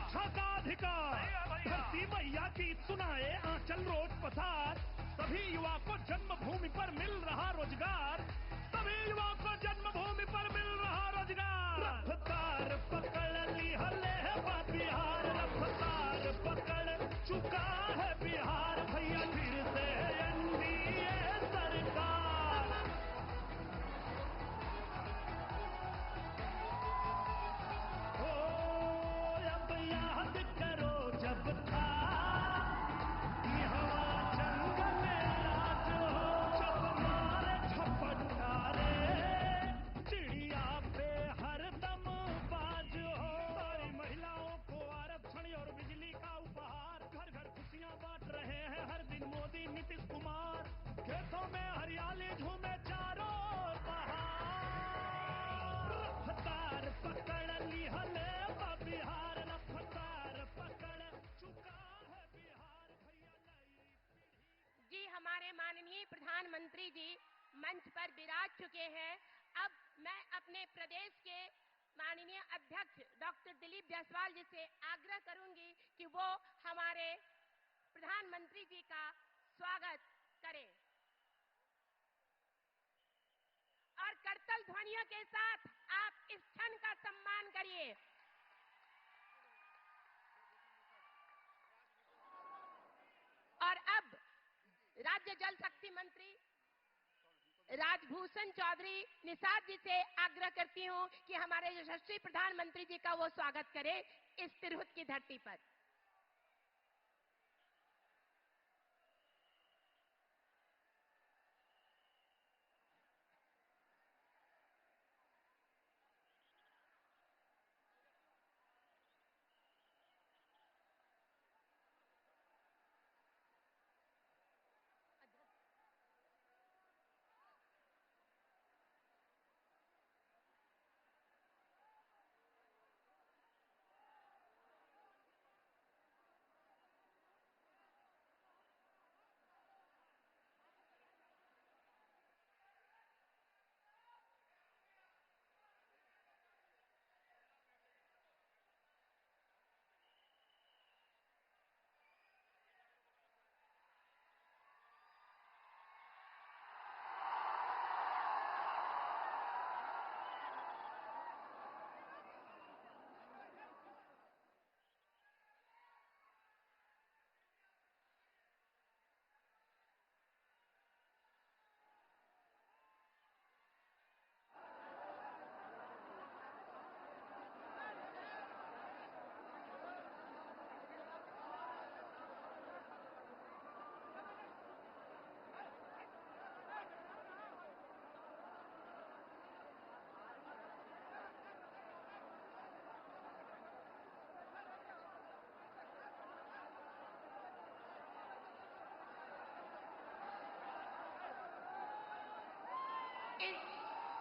शिक्षा का अधिकार, धरती मैया की सुनाए आंचल रोज पसार। सभी युवा को जन्मभूमि पर मिल रहा रोजगार, सभी युवा को जन्मभूमि पर मिल रहा रोजगार। रफ्तार पकड़ ली हले है बिहार, रफ्तार पकड़ चुका है बिहार। भैया फिर से एनडीए सरकार। ओ अब याद करो जब था कि हवा जंगल राज हो, जब मारे झपटारे चिड़िया पे हरदम बाज हो। सारी महिलाओं को आरक्षण और बिजली का उपहार, घर घर खुशियां बांट रहे हैं हर दिन मोदी नीतीश कुमार। खेतों में हरियाली झूमे चारों बहार। रफ्तार पकड़ ली हले बिहार, रफ्तार पकड़ चुका है बिहार। भैया नई पीढ़ी। जी, हमारे माननीय प्रधानमंत्री जी मंच पर विराज चुके हैं। अब मैं अपने प्रदेश के माननीय अध्यक्ष डॉक्टर दिलीप जायसवाल जी से आग्रह करूंगी कि वो हमारे प्रधानमंत्री जी का स्वागत करें और करतल ध्वनियों के साथ आप इस क्षण का सम्मान करिए। और अब राज्य जल शक्ति मंत्री राजभूषण चौधरी निषाद जी से आग्रह करती हूं कि हमारे यशस्वी प्रधानमंत्री जी का वो स्वागत करें इस तिरहुत की धरती पर।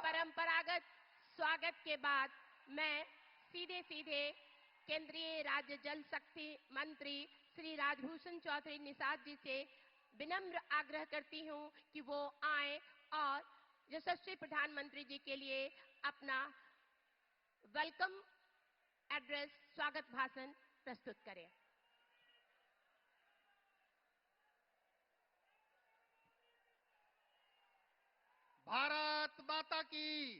परंपरागत स्वागत के बाद मैं सीधे सीधे केंद्रीय राज्य जल शक्ति मंत्री श्री राजभूषण चौधरी निषाद जी से विनम्र आग्रह करती हूं कि वो आए और यशस्वी प्रधानमंत्री जी के लिए अपना वेलकम एड्रेस, स्वागत भाषण प्रस्तुत करें। भारत माता की,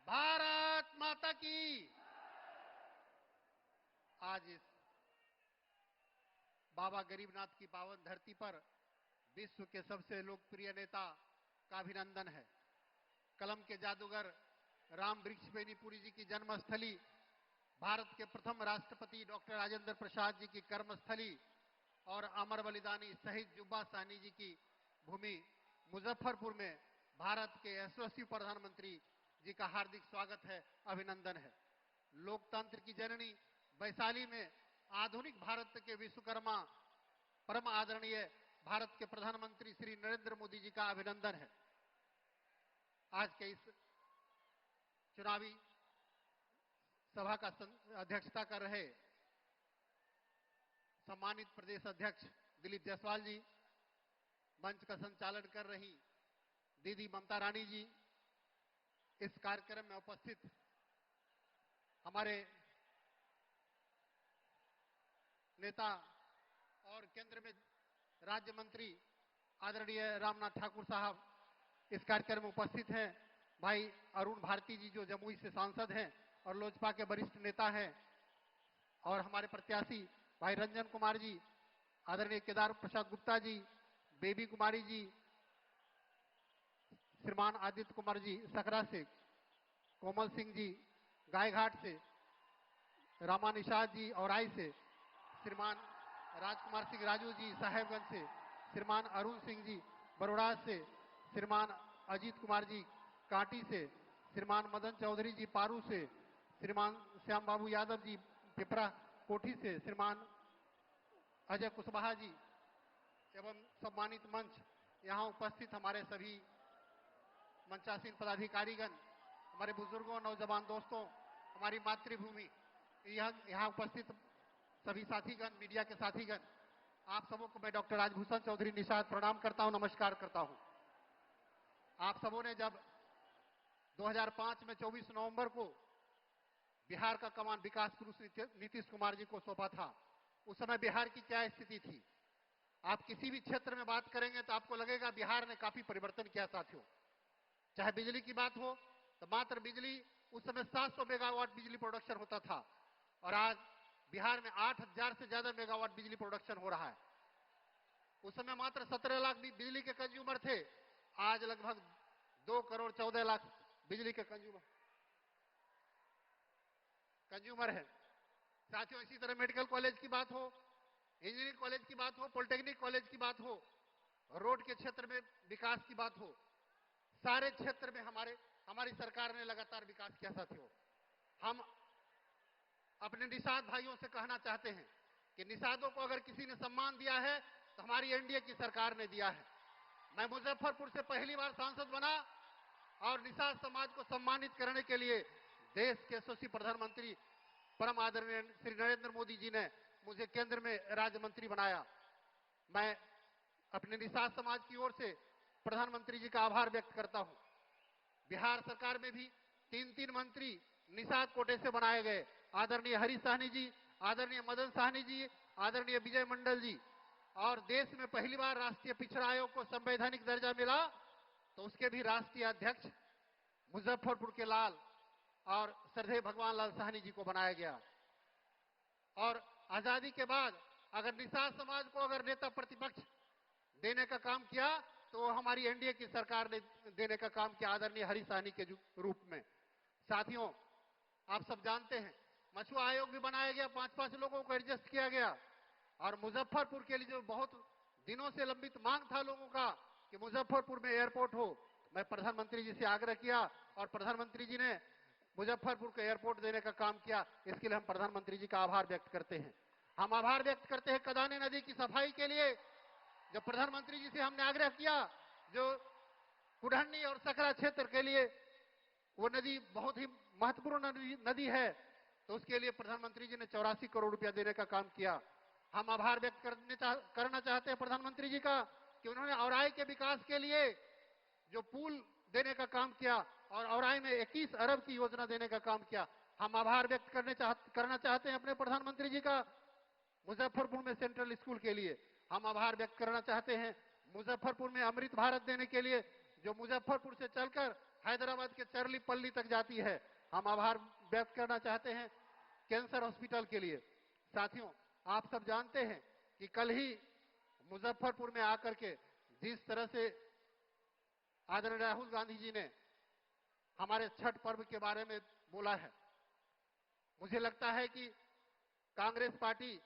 भारत माता की। आज इस बाबा गरीबनाथ की पावन धरती पर विश्व के सबसे लोकप्रिय नेता का अभिनंदन है। कलम के जादूगर राम वृक्षवेणीपुरी जी की जन्मस्थली, भारत के प्रथम राष्ट्रपति डॉक्टर राजेंद्र प्रसाद जी की कर्मस्थली और अमर बलिदानी शहीद जुब्बा साहनी जी की भूमि मुजफ्फरपुर में भारत के यशस्वी प्रधानमंत्री जी का हार्दिक स्वागत है, अभिनंदन है। लोकतंत्र की जननी वैशाली में आधुनिक भारत के विश्वकर्मा परम आदरणीय भारत के प्रधानमंत्री श्री नरेंद्र मोदी जी का अभिनंदन है। आज के इस चुनावी सभा का अध्यक्षता कर रहे सम्मानित प्रदेश अध्यक्ष दिलीप जायसवाल जी, मंच का संचालन कर रही दीदी ममता रानी जी, इस कार्यक्रम में उपस्थित हमारे नेता और केंद्र में राज्य मंत्री आदरणीय रामनाथ ठाकुर साहब इस कार्यक्रम में उपस्थित हैं। भाई अरुण भारती जी जो जमुई से सांसद हैं और लोजपा के वरिष्ठ नेता हैं, और हमारे प्रत्याशी भाई रंजन कुमार जी, आदरणीय केदार प्रसाद गुप्ता जी, बेबी कुमारी जी, श्रीमान आदित्य कुमार जी सकरा से, कोमल सिंह जी गायघाट से, रामा निषाद जी औराई से, श्रीमान राजकुमार सिंह राजू जी साहेबगंज से, श्रीमान अरुण सिंह जी बरोड़ा से, श्रीमान अजीत कुमार जी कांटी से, श्रीमान मदन चौधरी जी पारू से, श्रीमान श्याम बाबू यादव जी पिपरा कोठी से, श्रीमान अजय कुशवाहा जी एवं सम्मानित मंच, यहाँ उपस्थित हमारे सभी मंचासीन पदाधिकारीगण, हमारे बुजुर्गों, नौजवान दोस्तों, हमारी मातृभूमि, यहाँ उपस्थित सभी साथीगण, मीडिया के साथीगण, आप सबों को मैं डॉक्टर राजभूषण चौधरी निषाद प्रणाम करता हूं, नमस्कार करता हूं। आप सबों ने जब 2005 में 24 नवंबर को बिहार का कमान विकास पुरुष नीतीश कुमार जी को सौंपा था, उस समय बिहार की क्या स्थिति थी? आप किसी भी क्षेत्र में बात करेंगे तो आपको लगेगा बिहार ने काफी परिवर्तन किया साथियों। चाहे बिजली की बात हो तो मात्र बिजली उस समय 700 मेगावाट बिजली प्रोडक्शन होता था, और आज बिहार में 8000 से ज्यादा मेगावाट बिजली प्रोडक्शन हो रहा है। उस समय मात्र 17 लाख बिजली के कंज्यूमर थे, आज लगभग 2 करोड़ 14 लाख बिजली के कंज्यूमर है साथियों। इसी तरह मेडिकल कॉलेज की बात हो, इंजीनियरिंग कॉलेज की बात हो, पॉलिटेक्निक कॉलेज की बात हो, रोड के क्षेत्र में विकास की बात हो, सारे क्षेत्र में हमारी सरकार ने लगातार विकास किया साथियों। हम अपने निषाद भाइयों से कहना चाहते हैं कि निषादों को अगर किसी ने सम्मान दिया है तो हमारी एनडीए की सरकार ने दिया है। मैं मुजफ्फरपुर से पहली बार सांसद बना और निषाद समाज को सम्मानित करने के लिए देश के यशस्वी प्रधानमंत्री परम आदरणीय श्री नरेंद्र मोदी जी ने मुझे केंद्र में राज्य मंत्री बनाया। मैं अपने निषाद समाज की ओर से प्रधानमंत्री जी का आभार व्यक्त करता हूं। बिहार सरकार में भी 3 मंत्री निषाद कोटे से बनाए गए, आदरणीय हरी साहनी जी, आदरणीय मदन साहनी जी, आदरणीय विजय मंडल जी, और देश में पहली बार राष्ट्रीय पिछड़ा आयोग को संवैधानिक दर्जा मिला तो उसके भी राष्ट्रीय अध्यक्ष मुजफ्फरपुर के लाल और श्रद्धेय भगवान लाल साहनी जी को बनाया गया। और आजादी के बाद अगर निषाद समाज को अगर नेता प्रतिपक्ष देने का काम किया तो हमारी एनडीए की सरकार ने देने का काम किया, आदरणीय हरी साहनी के रूप में। साथियों, आप सब जानते हैं मछुआ आयोग भी बनाया गया, 5-5 लोगों को एडजस्ट किया गया, और मुजफ्फरपुर के लिए जो बहुत दिनों से लंबित मांग था लोगों का कि मुजफ्फरपुर में एयरपोर्ट हो, मैं प्रधानमंत्री जी से आग्रह किया और प्रधानमंत्री जी ने मुजफ्फरपुर को एयरपोर्ट देने का काम किया। इसके लिए हम प्रधानमंत्री जी का आभार व्यक्त करते हैं। हम आभार व्यक्त करते हैं कदाने नदी की सफाई के लिए, जब प्रधानमंत्री जी से हमने आग्रह किया, जो कुढ़नी और सकरा क्षेत्र के लिए वो नदी बहुत ही महत्वपूर्ण नदी है, तो उसके लिए प्रधानमंत्री जी ने 84 करोड़ रुपया देने का काम किया। हम आभार व्यक्त करना चाहते हैं प्रधानमंत्री जी का कि उन्होंने औराई के विकास के लिए जो पुल देने का काम किया और औराई में 21 अरब की योजना देने का काम किया। हम आभार व्यक्त करना चाहते हैं अपने प्रधानमंत्री जी का मुजफ्फरपुर में सेंट्रल स्कूल के लिए। हम आभार व्यक्त करना चाहते हैं मुजफ्फरपुर में अमृत भारत देने के लिए, जो मुजफ्फरपुर से चलकर हैदराबाद के चरलीपल्ली तक जाती है। हम आभार व्यक्त करना चाहते हैं कैंसर हॉस्पिटल के लिए। साथियों, आप सब जानते हैं कि कल ही मुजफ्फरपुर में आकर के जिस तरह से आदरणीय राहुल गांधी जी ने हमारे छठ पर्व के बारे में बोला है, मुझे लगता है कि कांग्रेस पार्टी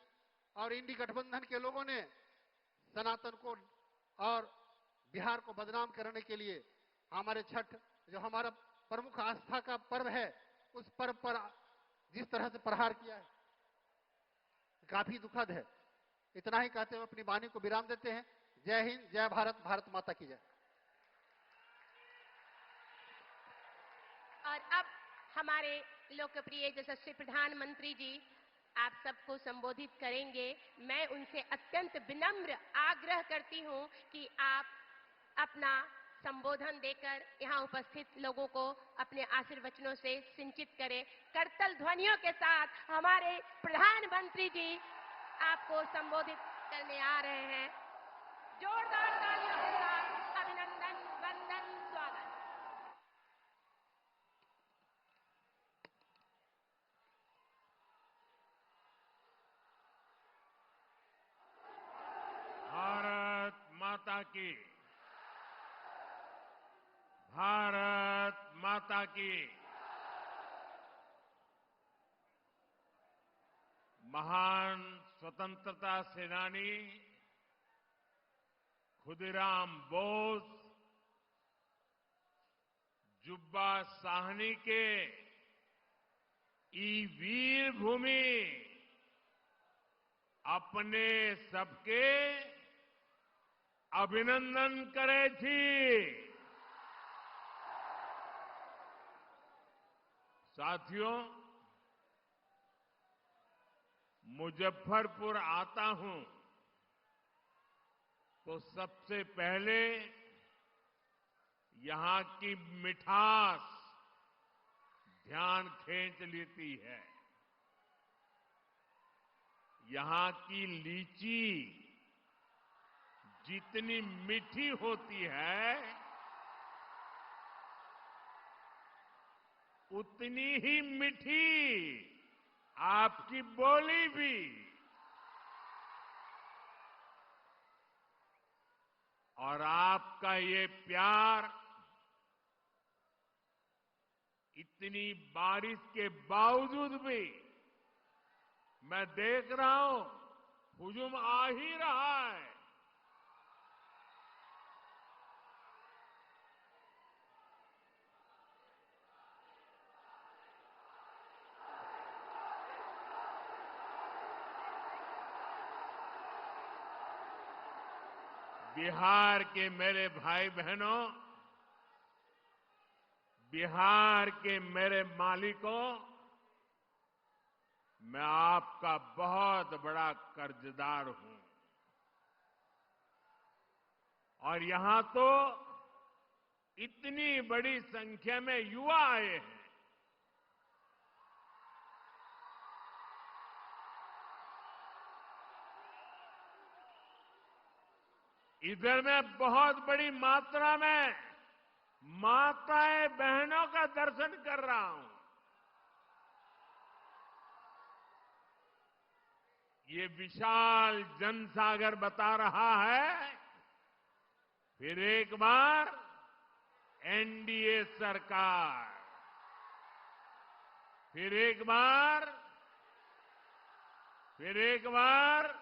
और इंडी गठबंधन के लोगों ने सनातन को और बिहार को बदनाम करने के लिए हमारे छठ, जो हमारा प्रमुख आस्था का पर्व है, उस पर्व पर जिस तरह से प्रहार किया है, काफी दुखद है। इतना ही कहते हुए अपनी वाणी को विराम देते हैं। जय हिंद, जय भारत, भारत माता की जय। और अब हमारे लोकप्रिय यशस्वी प्रधानमंत्री जी आप सबको संबोधित करेंगे। मैं उनसे अत्यंत विनम्र आग्रह करती हूं कि आप अपना संबोधन देकर यहाँ उपस्थित लोगों को अपने आशीर्वचनों से सिंचित करें। करतल ध्वनियों के साथ हमारे प्रधानमंत्री जी आपको संबोधित करने आ रहे हैं। जोरदार तालियों के साथ अभिनंदन, वंदन, स्वागत। भारत माता की, भारत माता की। महान स्वतंत्रता सेनानी खुदीराम बोस जुब्बा साहनी के ई वीर भूमि अपने सबके अभिनंदन करे थी। साथियों, मुजफ्फरपुर आता हूं तो सबसे पहले यहां की मिठास ध्यान खींच लेती है। यहां की लीची जितनी मीठी होती है उतनी ही मीठी आपकी बोली भी। और आपका ये प्यार इतनी बारिश के बावजूद भी मैं देख रहा हूं हुजूम आ ही रहा है। बिहार के मेरे भाई बहनों, बिहार के मेरे मालिकों, मैं आपका बहुत बड़ा कर्जदार हूं। और यहां तो इतनी बड़ी संख्या में युवा आए हैं। इधर में बहुत बड़ी मात्रा में माताएं बहनों का दर्शन कर रहा हूं। ये विशाल जनसागर बता रहा है फिर एक बार एनडीए सरकार, फिर एक बार, फिर एक बार,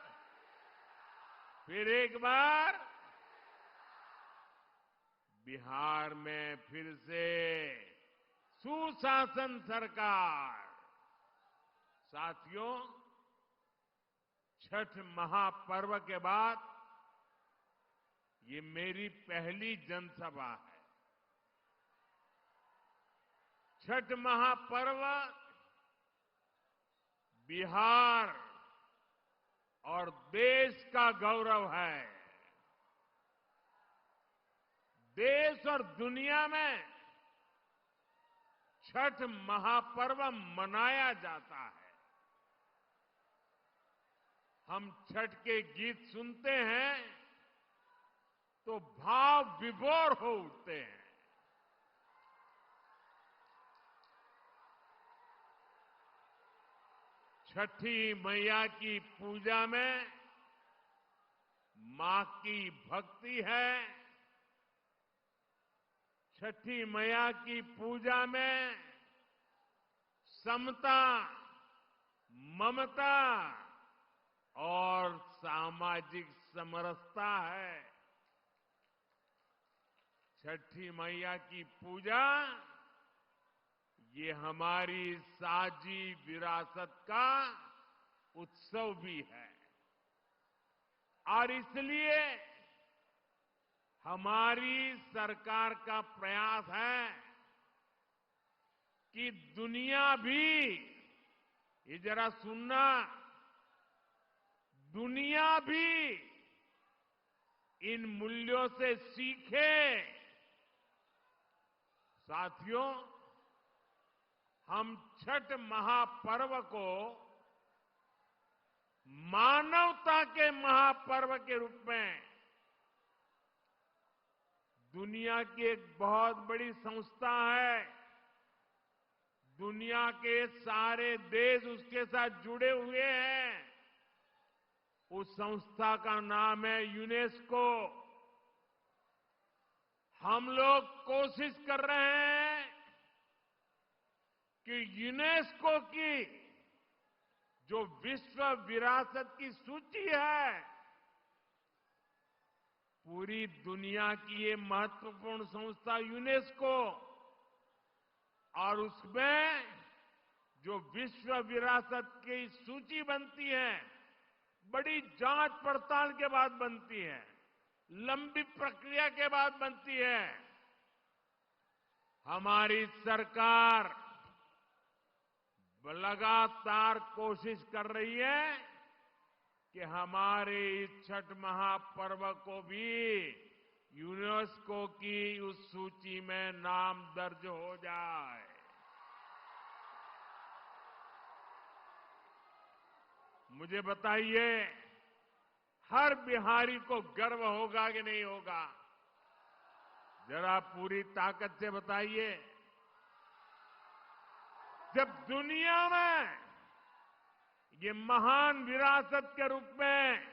फिर एक बार बिहार में फिर से सुशासन सरकार। साथियों, छठ महापर्व के बाद ये मेरी पहली जनसभा है। छठ महापर्व बिहार और देश का गौरव है। देश और दुनिया में छठ महापर्व मनाया जाता है। हम छठ के गीत सुनते हैं तो भाव विभोर हो उठते हैं। छठी मैया की पूजा में मां की भक्ति है। छठी मैया की पूजा में समता, ममता और सामाजिक समरसता है। छठी मैया की पूजा ये हमारी साझी विरासत का उत्सव भी है। और इसलिए हमारी सरकार का प्रयास है कि दुनिया भी, ये जरा सुनना, दुनिया भी इन मूल्यों से सीखे। साथियों, हम छठ महापर्व को मानवता के महापर्व के रूप में दुनिया की एक बहुत बड़ी संस्था है। दुनिया के सारे देश उसके साथ जुड़े हुए हैं। उस संस्था का नाम है यूनेस्को। हम लोग कोशिश कर रहे हैं कि यूनेस्को की जो विश्व विरासत की सूची है, पूरी दुनिया की ये महत्वपूर्ण संस्था यूनेस्को, और उसमें जो विश्व विरासत की सूची बनती है, बड़ी जांच पड़ताल के बाद बनती है, लंबी प्रक्रिया के बाद बनती है। हमारी सरकार लगातार कोशिश कर रही है कि हमारे इस छठ महापर्व को भी यूनेस्को की उस सूची में नाम दर्ज हो जाए। मुझे बताइए, हर बिहारी को गर्व होगा कि नहीं होगा? जरा पूरी ताकत से बताइए। जब दुनिया में ये महान विरासत के रूप में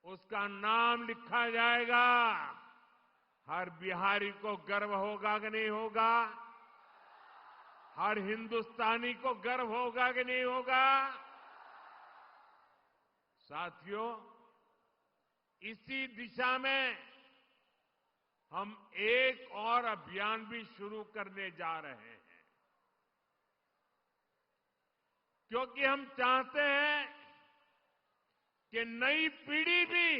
उसका नाम लिखा जाएगा, हर बिहारी को गर्व होगा कि नहीं होगा? हर हिंदुस्तानी को गर्व होगा कि नहीं होगा? साथियों, इसी दिशा में हम एक और अभियान भी शुरू करने जा रहे हैं, क्योंकि हम चाहते हैं कि नई पीढ़ी भी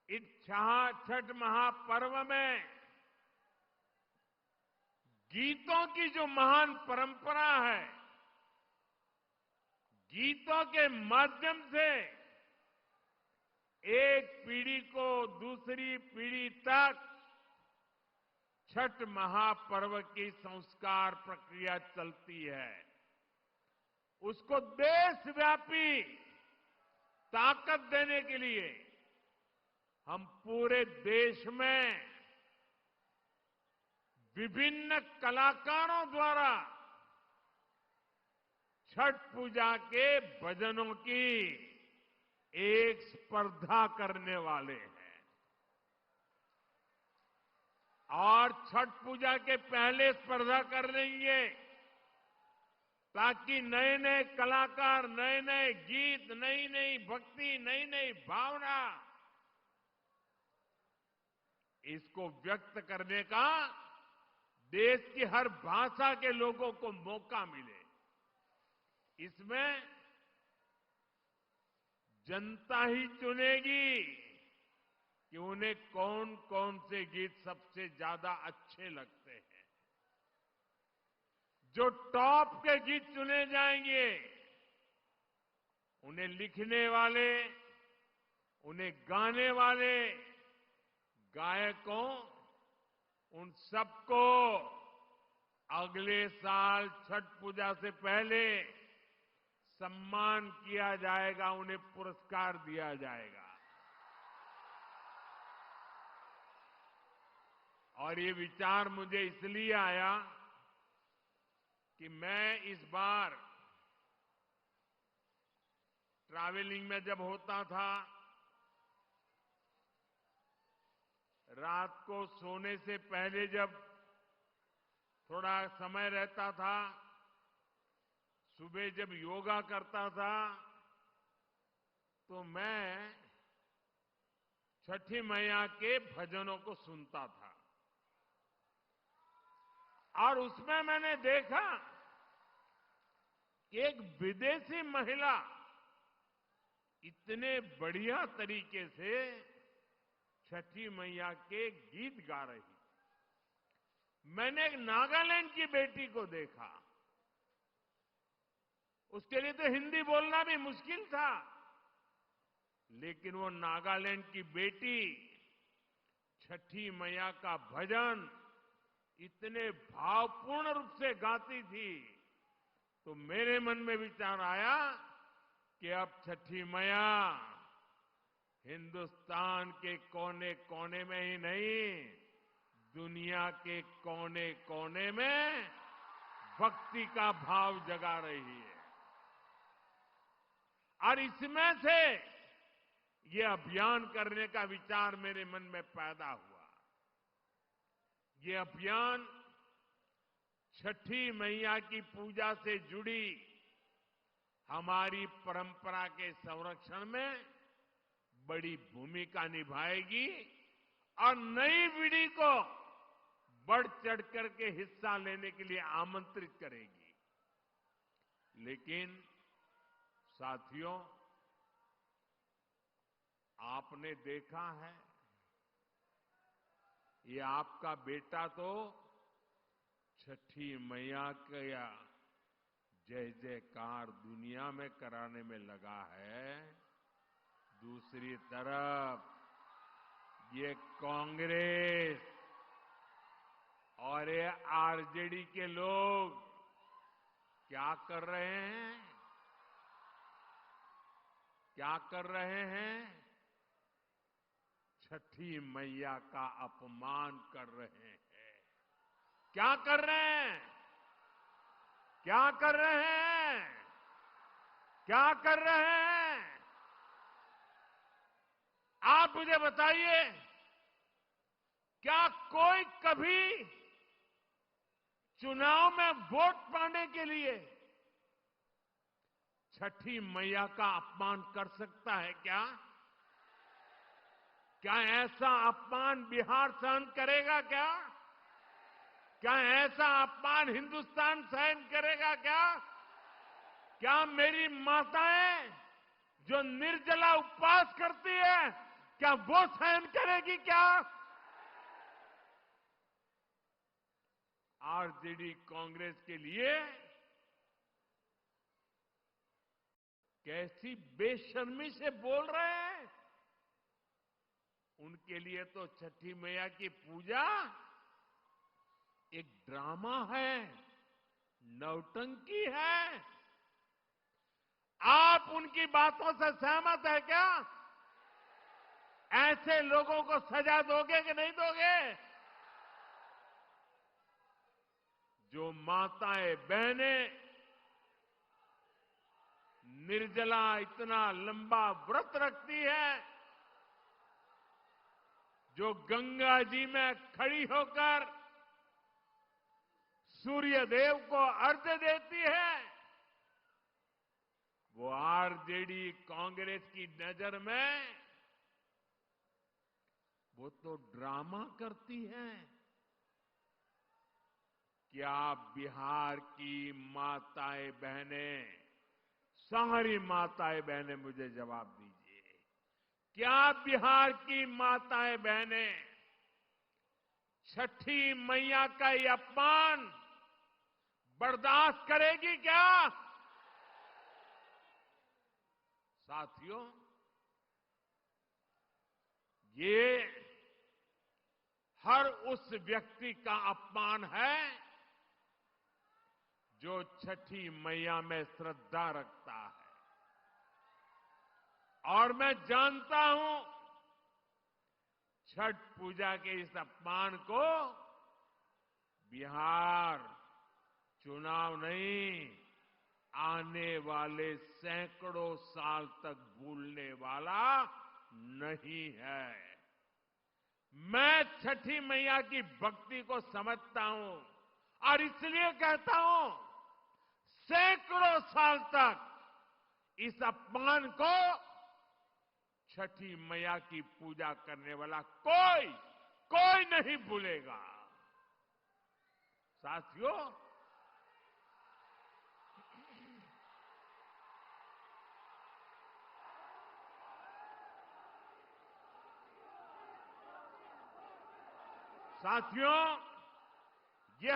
इस छठ महापर्व में गीतों की जो महान परंपरा है, गीतों के माध्यम से एक पीढ़ी को दूसरी पीढ़ी तक छठ महापर्व की संस्कार प्रक्रिया चलती है। उसको देशव्यापी ताकत देने के लिए हम पूरे देश में विभिन्न कलाकारों द्वारा छठ पूजा के भजनों की एक स्पर्धा करने वाले हैं। और छठ पूजा के पहले स्पर्धा कर लेंगे, ताकि नए नए कलाकार, नए नए गीत, नई नई भक्ति, नई नई भावना, इसको व्यक्त करने का देश की हर भाषा के लोगों को मौका मिले। इसमें जनता ही चुनेगी कि उन्हें कौन कौन से गीत सबसे ज्यादा अच्छे लगते हैं। जो टॉप के गीत चुने जाएंगे, उन्हें लिखने वाले, उन्हें गाने वाले गायकों, उन सबको अगले साल छठ पूजा से पहले सम्मान किया जाएगा, उन्हें पुरस्कार दिया जाएगा। और ये विचार मुझे इसलिए आया कि मैं इस बार ट्रैवलिंग में जब होता था, रात को सोने से पहले जब थोड़ा समय रहता था, सुबह जब योगा करता था, तो मैं छठी मैया के भजनों को सुनता था। और उसमें मैंने देखा कि एक विदेशी महिला इतने बढ़िया तरीके से छठी मैया के गीत गा रही। मैंने एक नागालैंड की बेटी को देखा, उसके लिए तो हिंदी बोलना भी मुश्किल था, लेकिन वो नागालैंड की बेटी छठी मैया का भजन इतने भावपूर्ण रूप से गाती थी, तो मेरे मन में विचार आया कि अब छठी मैया हिंदुस्तान के कोने कोने में ही नहीं, दुनिया के कोने कोने में भक्ति का भाव जगा रही है। और इसमें से ये अभियान करने का विचार मेरे मन में पैदा हुआ। ये अभियान छठी मैया की पूजा से जुड़ी हमारी परंपरा के संरक्षण में बड़ी भूमिका निभाएगी और नई पीढ़ी को बढ़ चढ़ करके हिस्सा लेने के लिए आमंत्रित करेगी। लेकिन साथियों, आपने देखा है, ये आपका बेटा तो छठी मैया का जय जयकार दुनिया में कराने में लगा है। दूसरी तरफ ये कांग्रेस और ये आरजेडी के लोग क्या कर रहे हैं? क्या कर रहे हैं? छठी मैया का अपमान कर रहे हैं। क्या कर रहे हैं? क्या कर रहे हैं? क्या कर रहे हैं? आप मुझे बताइए, क्या कोई कभी चुनाव में वोट पाने के लिए छठी मैया का अपमान कर सकता है क्या? क्या ऐसा अपमान बिहार सहन करेगा क्या? क्या ऐसा अपमान हिंदुस्तान सहन करेगा क्या? क्या मेरी माताएं जो निर्जला उपवास करती है, क्या वो सहन करेगी क्या? आरजेडी कांग्रेस के लिए कैसी बेशर्मी से बोल रहे हैं। उनके लिए तो छठी मैया की पूजा एक ड्रामा है, नौटंकी है। आप उनकी बातों से सहमत है क्या? ऐसे लोगों को सजा दोगे कि नहीं दोगे? जो माताएं बहनें निर्जला इतना लंबा व्रत रखती है, जो गंगा जी में खड़ी होकर सूर्य देव को अर्घ्य देती है, वो आरजेडी कांग्रेस की नजर में वो तो ड्रामा करती है। क्या बिहार की माताएं बहनें, सारी माताएं बहनें मुझे जवाब दीजिए, क्या बिहार की माताएं बहनें छठी मैया का ये अपमान बर्दाश्त करेगी क्या? साथियों, ये हर उस व्यक्ति का अपमान है जो छठी मैया में श्रद्धा रखता है। और मैं जानता हूं, छठ पूजा के इस अपमान को बिहार चुनाव नहीं, आने वाले सैकड़ों साल तक भूलने वाला नहीं है। मैं छठी मैया की भक्ति को समझता हूं और इसलिए कहता हूं, सैकड़ों साल तक इस अपमान को छठी मैया की पूजा करने वाला कोई नहीं भूलेगा। साथियों, ये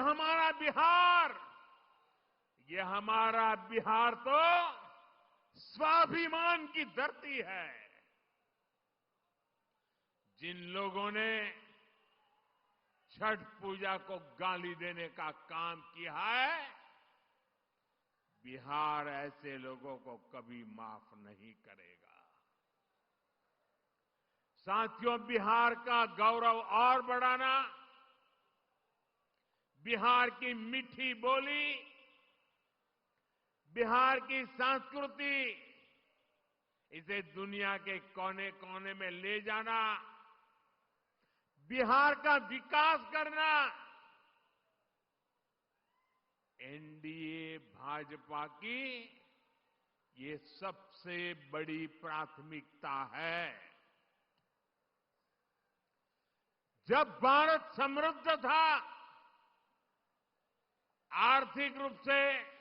हमारा बिहार तो स्वाभिमान की धरती है। जिन लोगों ने छठ पूजा को गाली देने का काम किया है, बिहार ऐसे लोगों को कभी माफ नहीं करेगा। साथियों, बिहार का गौरव और बढ़ाना, बिहार की मीठी बोली, बिहार की संस्कृति, इसे दुनिया के कोने कोने में ले जाना, बिहार का विकास करना, एनडीए भाजपा की ये सबसे बड़ी प्राथमिकता है। जब भारत समृद्ध था, आर्थिक रूप से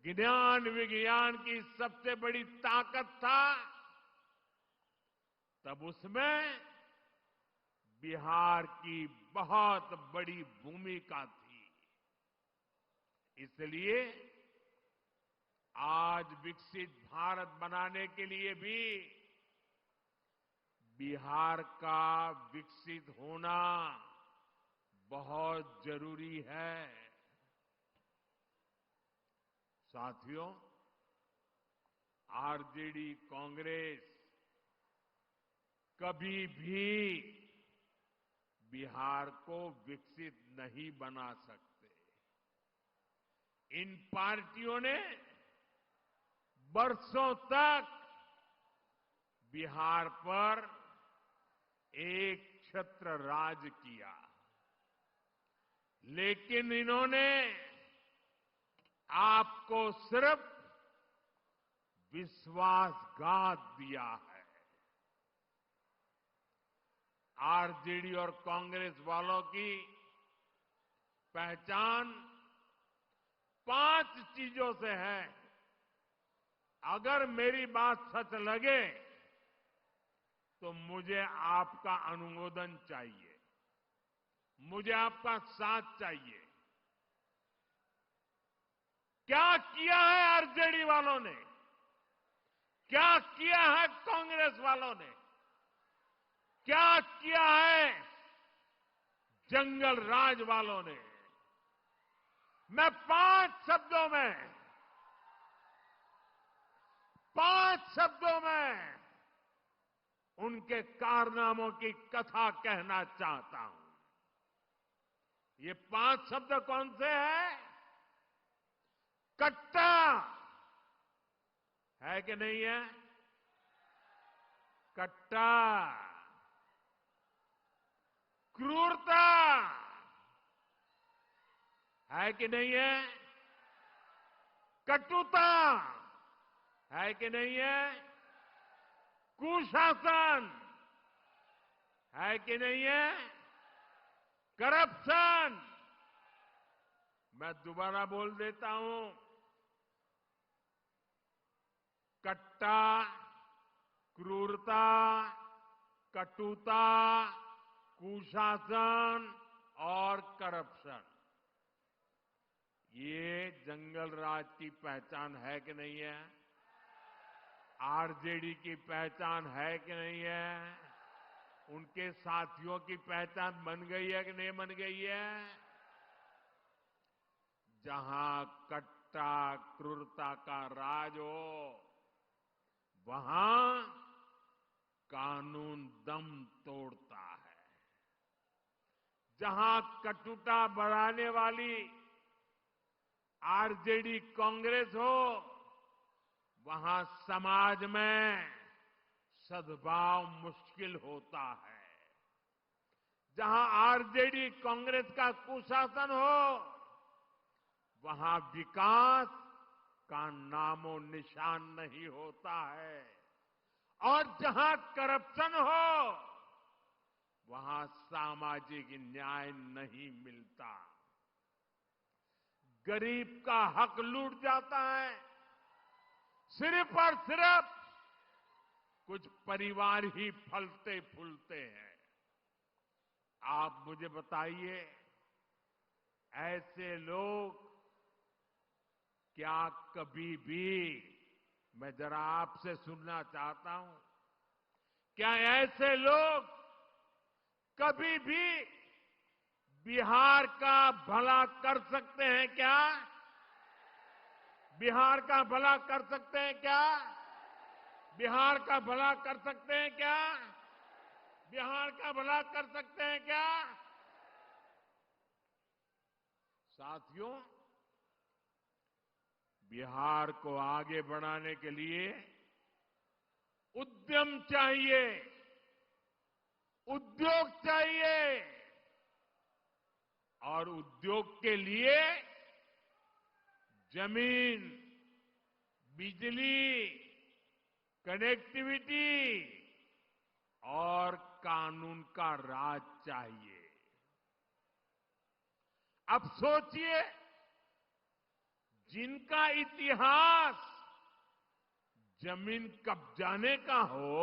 ज्ञान विज्ञान की सबसे बड़ी ताकत था, तब उसमें बिहार की बहुत बड़ी भूमिका थी। इसलिए आज विकसित भारत बनाने के लिए भी बिहार का विकसित होना बहुत जरूरी है। साथियों, आरजेडी कांग्रेस कभी भी बिहार को विकसित नहीं बना सकते। इन पार्टियों ने बरसों तक बिहार पर एक छत्र राज किया, लेकिन इन्होंने आपको सिर्फ विश्वासघात दिया है। आरजेडी और कांग्रेस वालों की पहचान 5 चीजों से है। अगर मेरी बात सच लगे तो मुझे आपका अनुमोदन चाहिए, मुझे आपका साथ चाहिए। क्या किया है आरजेडी वालों ने, क्या किया है कांग्रेस वालों ने, क्या किया है जंगल राज वालों ने? मैं 5 शब्दों में उनके कारनामों की कथा कहना चाहता हूं। ये 5 शब्द कौन से हैं? कट्टा है कि नहीं है? कट्टा, क्रूरता है कि नहीं है? कटुता है कि नहीं है? कुशासन है कि नहीं है? करप्शन, मैं दोबारा बोल देता हूं, कट्टा, क्रूरता, कटुता, कुशासन और करप्शन, ये जंगल राज की पहचान है कि नहीं है? आरजेडी की पहचान है कि नहीं है? उनके साथियों की पहचान बन गई है कि नहीं बन गई है? जहां कट्टा क्रूरता का राज हो, वहां कानून दम तोड़ता है। जहां कटुता बढ़ाने वाली आरजेडी कांग्रेस हो, वहां समाज में सद्भाव मुश्किल होता है। जहां आरजेडी कांग्रेस का कुशासन हो, वहां विकास का नामो निशान नहीं होता है। और जहां करप्शन हो, वहां सामाजिक न्याय नहीं मिलता। गरीब का हक लूट जाता है। सिर्फ और सिर्फ कुछ परिवार ही फलते फूलते हैं। आप मुझे बताइए, ऐसे लोग क्या कभी भी, मैं जरा आपसे सुनना चाहता हूं, क्या ऐसे लोग कभी भी बिहार का भला कर सकते हैं क्या? बिहार का भला कर सकते हैं क्या? बिहार का भला कर सकते हैं क्या? बिहार का भला कर सकते हैं क्या? साथियों, बिहार को आगे बढ़ाने के लिए उद्यम चाहिए, उद्योग चाहिए और उद्योग के लिए जमीन, बिजली, कनेक्टिविटी और कानून का राज चाहिए। अब सोचिए, जिनका इतिहास जमीन कब्जाने का हो,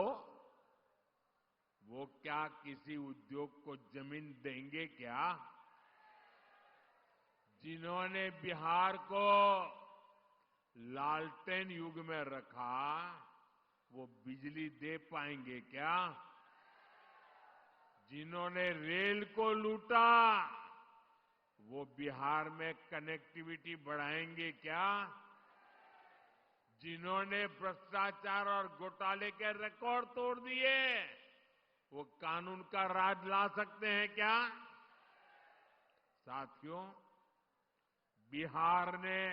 वो क्या किसी उद्योग को जमीन देंगे क्या? जिन्होंने बिहार को लालटेन युग में रखा, वो बिजली दे पाएंगे क्या? जिन्होंने रेल को लूटा, वो बिहार में कनेक्टिविटी बढ़ाएंगे क्या? जिन्होंने भ्रष्टाचार और घोटाले के रिकॉर्ड तोड़ दिए, वो कानून का राज ला सकते हैं क्या? साथियों, बिहार ने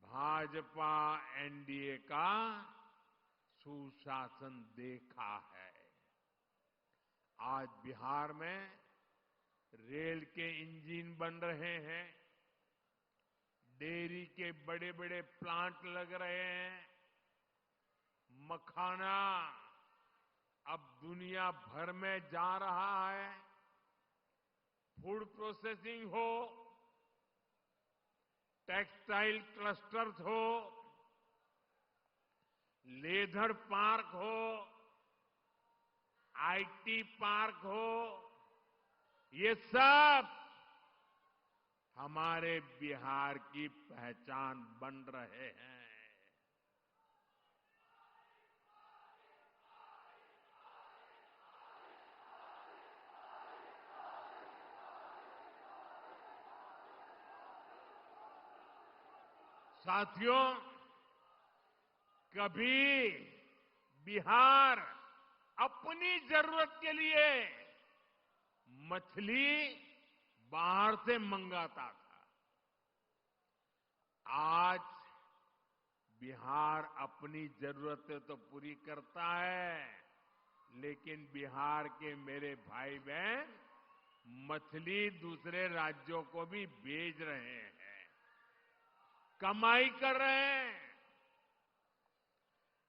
भाजपा एनडीए का सुशासन देखा है। आज बिहार में रेल के इंजन बन रहे हैं, डेयरी के बड़े बड़े प्लांट लग रहे हैं, मखाना अब दुनिया भर में जा रहा है, फूड प्रोसेसिंग हो, टेक्सटाइल क्लस्टर्स हो, लेदर पार्क हो, आईटी पार्क हो, ये सब हमारे बिहार की पहचान बन रहे हैं। साथियों, कभी बिहार अपनी जरूरत के लिए मछली बाहर से मंगाता था। आज बिहार अपनी जरूरतें तो पूरी करता है, लेकिन बिहार के मेरे भाई बहन मछली दूसरे राज्यों को भी भेज रहे हैं, कमाई कर रहे हैं।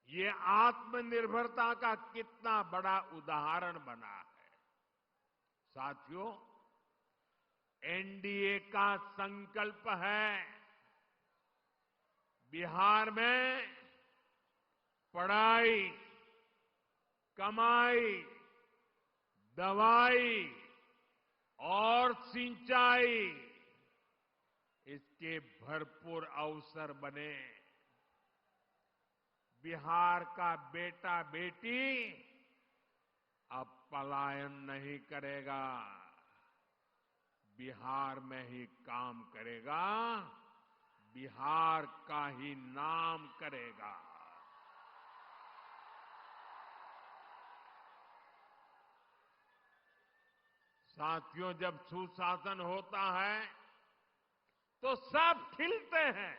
ये आत्मनिर्भरता का कितना बड़ा उदाहरण बना है। साथियों, एनडीए का संकल्प है बिहार में पढ़ाई, कमाई, दवाई और सिंचाई, इसके भरपूर अवसर बने। बिहार का बेटा बेटी अब पलायन नहीं करेगा, बिहार में ही काम करेगा, बिहार का ही नाम करेगा। साथियों, जब सुशासन होता है तो सब खिलते हैं,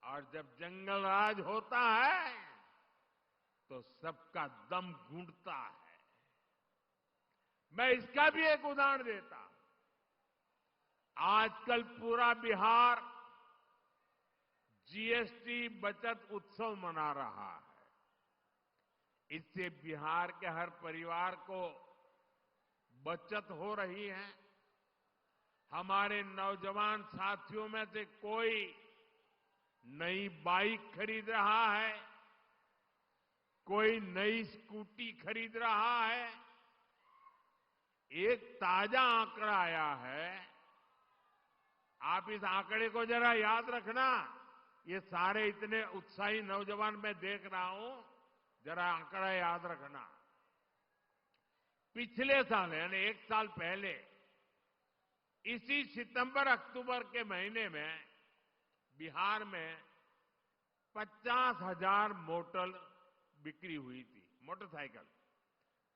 और जब जंगल राज होता है तो सबका दम घुटता है। मैं इसका भी एक उदाहरण देता हूं। आजकल पूरा बिहार जीएसटी बचत उत्सव मना रहा है। इससे बिहार के हर परिवार को बचत हो रही है। हमारे नौजवान साथियों में से कोई नई बाइक खरीद रहा है, कोई नई स्कूटी खरीद रहा है। एक ताजा आंकड़ा आया है, आप इस आंकड़े को जरा याद रखना। ये सारे इतने उत्साही नौजवान मैं देख रहा हूं, जरा आंकड़ा याद रखना। पिछले साल यानी एक साल पहले इसी सितंबर अक्टूबर के महीने में बिहार में 50,000 मोटर बिक्री हुई थी। मोटरसाइकिल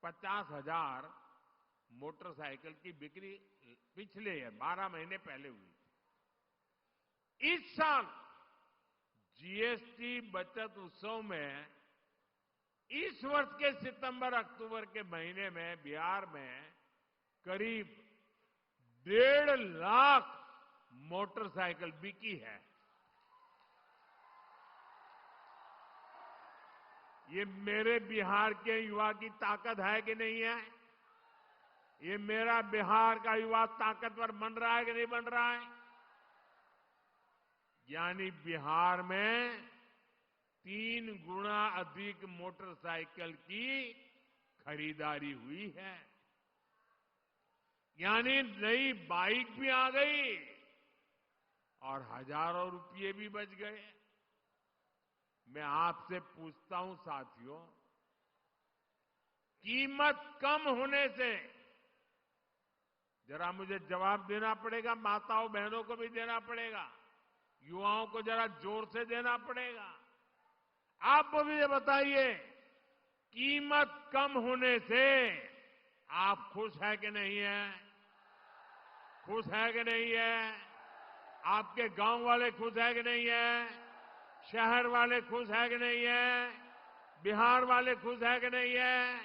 50,000 मोटरसाइकिल की बिक्री पिछले 12 महीने पहले हुई थी। इस साल जीएसटी बचत उत्सव में इस वर्ष के सितंबर अक्टूबर के महीने में बिहार में करीब 1.5 लाख मोटरसाइकिल बिकी है। ये मेरे बिहार के युवा की ताकत है कि नहीं है? ये मेरा बिहार का युवा ताकतवर बन रहा है कि नहीं बन रहा है? यानी बिहार में 3 गुना अधिक मोटरसाइकिल की खरीदारी हुई है। यानी नई बाइक भी आ गई और हजारों रुपये भी बच गए। मैं आपसे पूछता हूं साथियों, कीमत कम होने से, जरा मुझे जवाब देना पड़ेगा, माताओं बहनों को भी देना पड़ेगा, युवाओं को जरा जोर से देना पड़ेगा। आप मुझे बताइए, कीमत कम होने से आप खुश है कि नहीं है? खुश है कि नहीं है? आपके गांव वाले खुश है कि नहीं है? शहर वाले खुश है कि नहीं है? बिहार वाले खुश है कि नहीं है?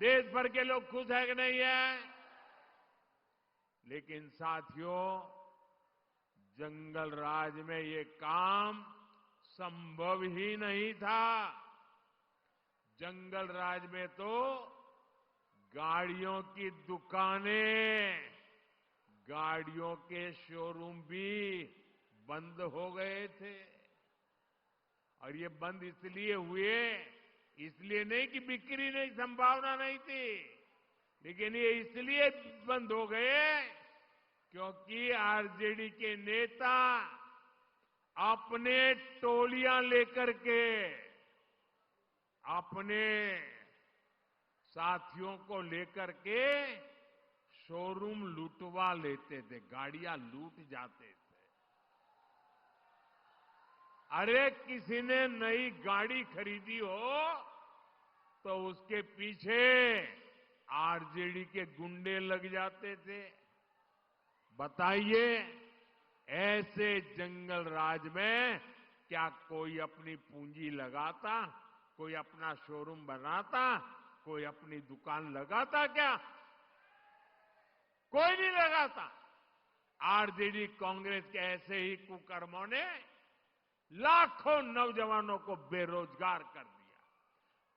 देश भर के लोग खुश है कि नहीं है? लेकिन साथियों, जंगल राज में ये काम संभव ही नहीं था। जंगल राज में तो गाड़ियों की दुकानें, गाड़ियों के शोरूम भी बंद हो गए थे। और ये बंद इसलिए हुए, इसलिए नहीं कि बिक्री नहीं, संभावना नहीं थी, लेकिन ये इसलिए बंद हो गए क्योंकि आरजेडी के नेता अपने टोलियां लेकर के अपने साथियों को लेकर के शोरूम लूटवा लेते थे, गाड़ियां लूट जाते थे। अरे किसी ने नई गाड़ी खरीदी हो तो उसके पीछे आरजेडी के गुंडे लग जाते थे। बताइए, ऐसे जंगल राज में क्या कोई अपनी पूंजी लगाता? कोई अपना शोरूम बनाता? कोई अपनी दुकान लगाता क्या? कोई नहीं लगाता। आरजेडी कांग्रेस के ऐसे ही कुकर्मों ने लाखों नौजवानों को बेरोजगार कर दिया,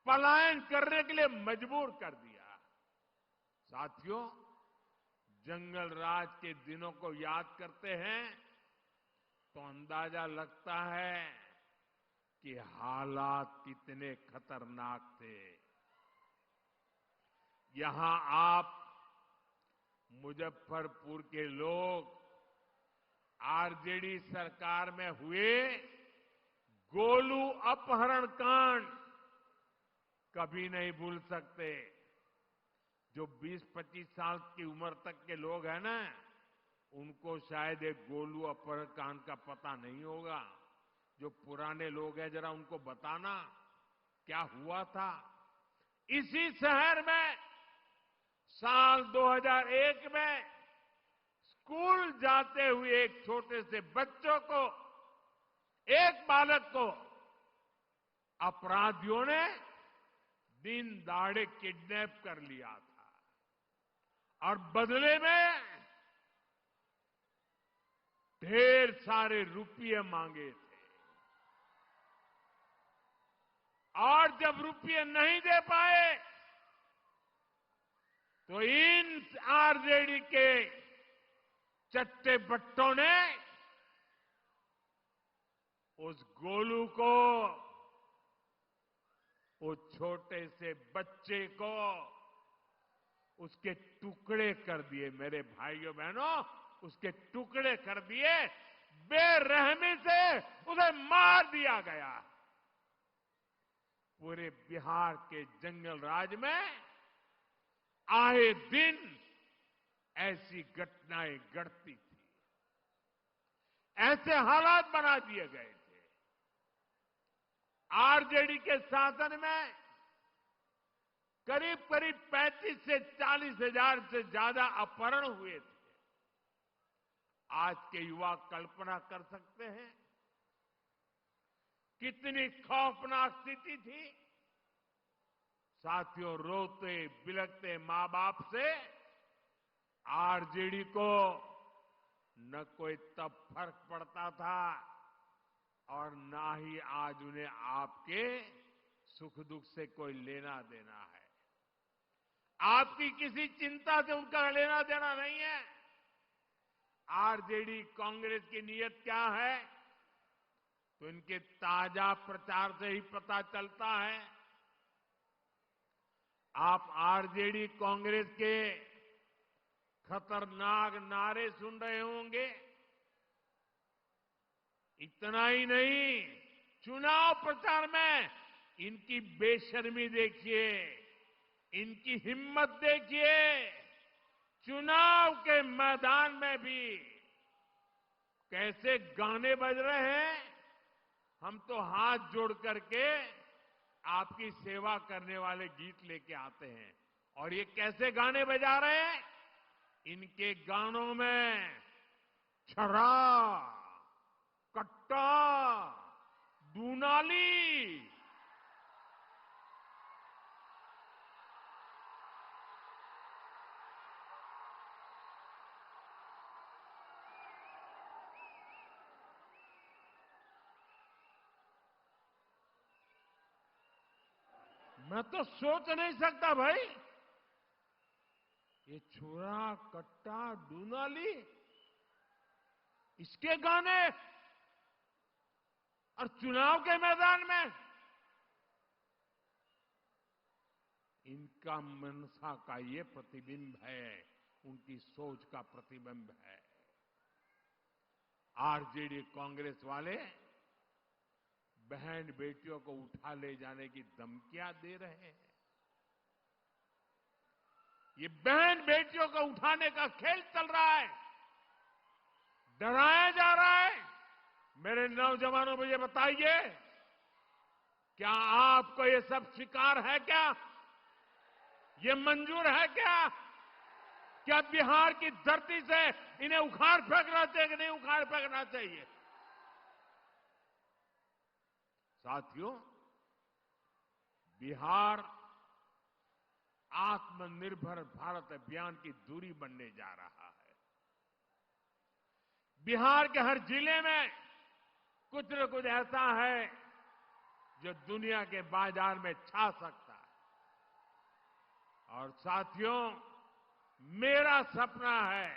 पलायन करने के लिए मजबूर कर दिया। साथियों, जंगल राज के दिनों को याद करते हैं तो अंदाजा लगता है कि हालात कितने खतरनाक थे। यहां आप मुजफ्फरपुर के लोग आरजेडी सरकार में हुए गोलू अपहरण कांड कभी नहीं भूल सकते। जो 20-25 साल की उम्र तक के लोग हैं ना, उनको शायद एक गोलू अपहरण कांड का पता नहीं होगा। जो पुराने लोग हैं, जरा उनको बताना क्या हुआ था। इसी शहर में साल 2001 में स्कूल जाते हुए एक छोटे से बच्चों को, एक बालक को अपराधियों ने दिन दहाड़े किडनैप कर लिया था और बदले में ढेर सारे रुपये मांगे थे। और जब रुपये नहीं दे पाए तो इन आरजेडी के चट्टे बट्टों ने उस गोलू को, उस छोटे से बच्चे को उसके टुकड़े कर दिए। मेरे भाइयों बहनों, उसके टुकड़े कर दिए, बेरहमी से उसे मार दिया गया। पूरे बिहार के जंगल राज में आए दिन ऐसी घटनाएं घटती थी। ऐसे हालात बना दिए गए थे। आरजेडी के शासन में करीब करीब 35 से 40 हजार से ज्यादा अपहरण हुए थे। आज के युवा कल्पना कर सकते हैं कितनी खौफनाक स्थिति थी। साथियों, रोते बिलखते मां बाप से आरजेडी को न कोई तब फर्क पड़ता था और ना ही आज उन्हें आपके सुख दुख से कोई लेना देना है। आपकी किसी चिंता से उनका लेना देना नहीं है। आरजेडी कांग्रेस की नीयत क्या है तो इनके ताजा प्रचार से ही पता चलता है। आप आरजेडी कांग्रेस के खतरनाक नारे सुन रहे होंगे। इतना ही नहीं, चुनाव प्रचार में इनकी बेशर्मी देखिए, इनकी हिम्मत देखिए। चुनाव के मैदान में भी कैसे गाने बज रहे हैं। हम तो हाथ जोड़ करके आपकी सेवा करने वाले गीत लेके आते हैं और ये कैसे गाने बजा रहे हैं। इनके गानों में छरा, कट्टा, दूनाली, मैं तो सोच नहीं सकता भाई। ये छुरा, कट्टा, दूनाली, इसके गाने और चुनाव के मैदान में। इनका मनसा का ये प्रतिबिंब है, उनकी सोच का प्रतिबिंब है। आरजेडी कांग्रेस वाले बहन बेटियों को उठा ले जाने की धमकियां दे रहे हैं। ये बहन बेटियों को उठाने का खेल चल रहा है, डराया जा रहा है। मेरे नौजवानों को ये बताइए, क्या आपको ये सब स्वीकार है? क्या ये मंजूर है? क्या बिहार की धरती से इन्हें उखाड़ फेंकना चाहिए कि नहीं उखाड़ फेंकना चाहिए? साथियों, बिहार आत्मनिर्भर भारत अभियान की धुरी बनने जा रहा है। बिहार के हर जिले में कुछ न कुछ ऐसा है जो दुनिया के बाजार में छा सकता है। और साथियों, मेरा सपना है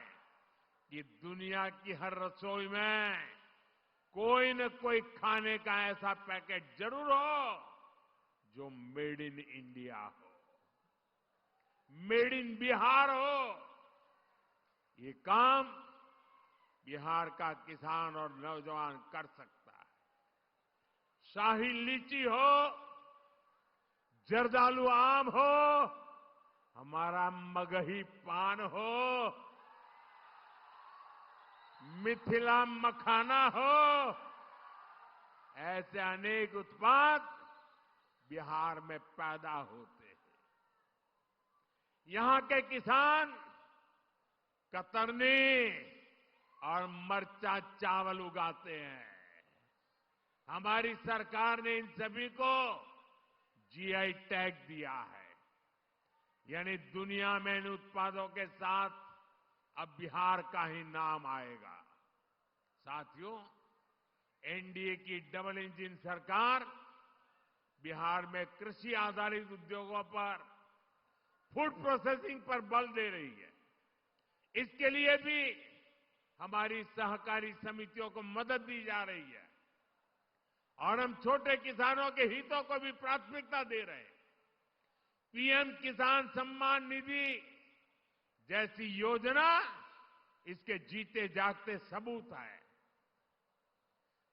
कि दुनिया की हर रसोई में कोई न कोई खाने का ऐसा पैकेट जरूर हो जो मेड इन इंडिया हो, मेड इन बिहार हो। ये काम बिहार का किसान और नौजवान कर सकता है। शाही लीची हो, जर्दालू आम हो, हमारा मगही पान हो, मिथिला मखाना हो, ऐसे अनेक उत्पाद बिहार में पैदा होते हैं। यहां के किसान कतरनी और मरचा चावल उगाते हैं। हमारी सरकार ने इन सभी को जीआई टैग दिया है, यानी दुनिया में इन उत्पादों के साथ अब बिहार का ही नाम आएगा। साथियों, एनडीए की डबल इंजन सरकार बिहार में कृषि आधारित उद्योगों पर, फूड प्रोसेसिंग पर बल दे रही है। इसके लिए भी हमारी सहकारी समितियों को मदद दी जा रही है और हम छोटे किसानों के हितों को भी प्राथमिकता दे रहे हैं। पीएम किसान सम्मान निधि जैसी योजना इसके जीते जागते सबूत है।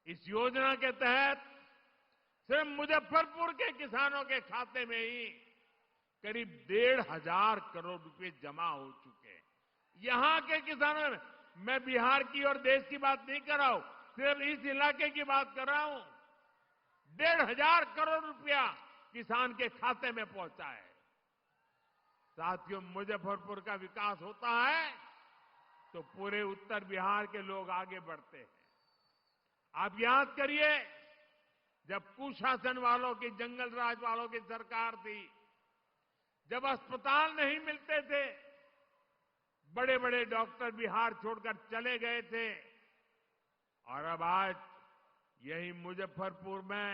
इस योजना के तहत सिर्फ मुजफ्फरपुर के किसानों के खाते में ही करीब 1,500 करोड़ रुपए जमा हो चुके हैं। यहां के किसानों, मैं बिहार की और देश की बात नहीं कर रहा हूं, सिर्फ इस इलाके की बात कर रहा हूं, 1,500 करोड़ रुपया किसान के खाते में पहुंचा है। साथियों, मुजफ्फरपुर का विकास होता है तो पूरे उत्तर बिहार के लोग आगे बढ़ते हैं। आप याद करिए, जब कुशासन वालों की, जंगल राज वालों की सरकार थी, जब अस्पताल नहीं मिलते थे, बड़े बड़े डॉक्टर बिहार छोड़कर चले गए थे, और अब आज यही मुजफ्फरपुर में